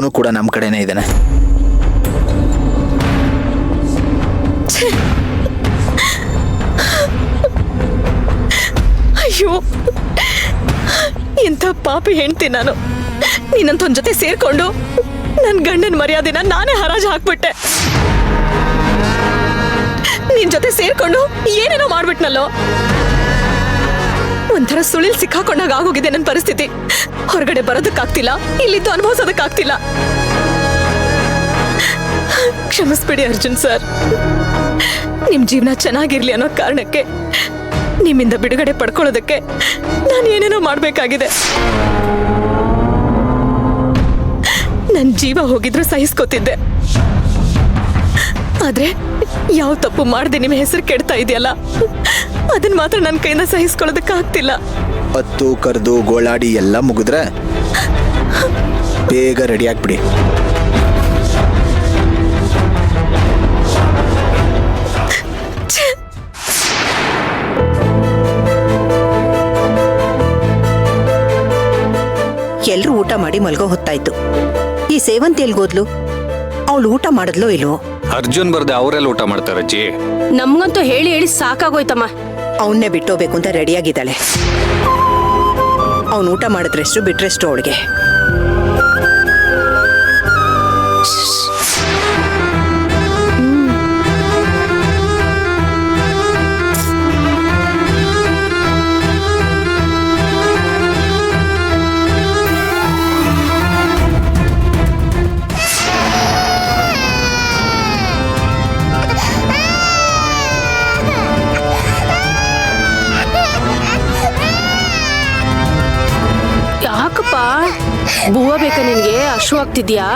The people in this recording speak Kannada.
ಅವನು ಕೂಡ ನಮ್ಮ ಕಡೆನೇ ಇದ್ದಾನೆ. ಅಯ್ಯೋ, ಇಂಥ ಪಾಪಿ ಹೆಂಡ್ತಿ ನಾನು. ನೀನಂತೊಂದ್ ಜೊತೆ ಸೇರ್ಕೊಂಡು ನನ್ ಗಂಡನ ಮರ್ಯಾದೆನ ನಾನೇ ಹರಾಜು ಹಾಕ್ಬಿಟ್ಟೆ. ನಿನ್ ಜೊತೆ ಸೇರ್ಕೊಂಡು ಏನೇನೋ ಮಾಡ್ಬಿಟ್ನಲ್ಲೋ. ಒಂಥರ ಸುಳಿಲ್ ಸಿಕ್ಕಾಕೊಂಡಾಗ ಆಗೋಗಿದೆ ನನ್ನ ಪರಿಸ್ಥಿತಿ. ಹೊರಗಡೆ ಬರೋದಕ್ಕಾಗ್ತಿಲ್ಲ, ಇಲ್ಲಿದ್ದು ಅನುಭವಿಸೋದಕ್ಕಾಗ್ತಿಲ್ಲ. ಕ್ಷಮಿಸ್ಬಿಡಿ ಅರ್ಜುನ್ ಸರ್. ನಿಮ್ ಜೀವನ ಚೆನ್ನಾಗಿರ್ಲಿ ಅನ್ನೋ ಕಾರಣಕ್ಕೆ, ನಿಮ್ಮಿಂದ ಬಿಡುಗಡೆ ಪಡ್ಕೊಳ್ಳೋದಕ್ಕೆ ನಾನು ಏನೇನೋ ಮಾಡ್ಬೇಕಾಗಿದೆ. ನನ್ ಜೀವ ಹೋಗಿದ್ರು ಸಹಿಸ್ಕೋತಿದ್ದೆ. ಆದ್ರೆ ಯಾವ ತಪ್ಪು ಮಾಡದೆ ನಿಮ್ಮ ಹೆಸರು ಕೆಡ್ತಾ ಇದೆಯಲ್ಲ, ಅದನ್ನ ಮಾತ್ರ ನನ್ನ ಕೈಯಿಂದ ಸಹಿಸ್ಕೊಳ್ಳೋದಕ್ಕಾಗ್ತಿಲ್ಲ. ಹತ್ತು ಕರೆದು ಗೋಳಾಡಿ ಎಲ್ಲ ಮುಗಿದ್ರೆ ಬೇಗ ರೆಡಿ ಆಗ್ಬಿಡಿ. ಎಲ್ರೂ ಊಟ ಮಾಡಿ ಮಲ್ಗೋ ಹೊತ್ತಾಯ್ತು. ಈ ಸೇವಂತಿ ಎಲ್ಗೋದ್ಲು? ಅವಳು ಊಟ ಮಾಡಿದ್ಲೋ ಇಲ್ವೋ? ಅರ್ಜುನ್ ಬರ್ದೆ ಅವರೆಲ್ಲ ಊಟ ಮಾಡ್ತಾರೆ ಅಜ್ಜಿ. ನಮ್ಗಂತೂ ಹೇಳಿ ಹೇಳಿ ಸಾಕಾಗೋಯ್ತಮ್ಮ. ಅವನ್ನೇ ಬಿಟ್ಟೋಬೇಕು ಅಂತ ರೆಡಿಯಾಗಿದ್ದಾಳೆ. ಅವನು ಊಟ ಮಾಡಿದ್ರೆಷ್ಟು ಬಿಟ್ರೆಷ್ಟು ಅವಳಿಗೆ. ಯಾಕಪ್ಪ ಬೂವ ಬೇಕಾ ನಿನ್ಗೆ? ಹಶು ಆಗ್ತಿದ್ಯಾ?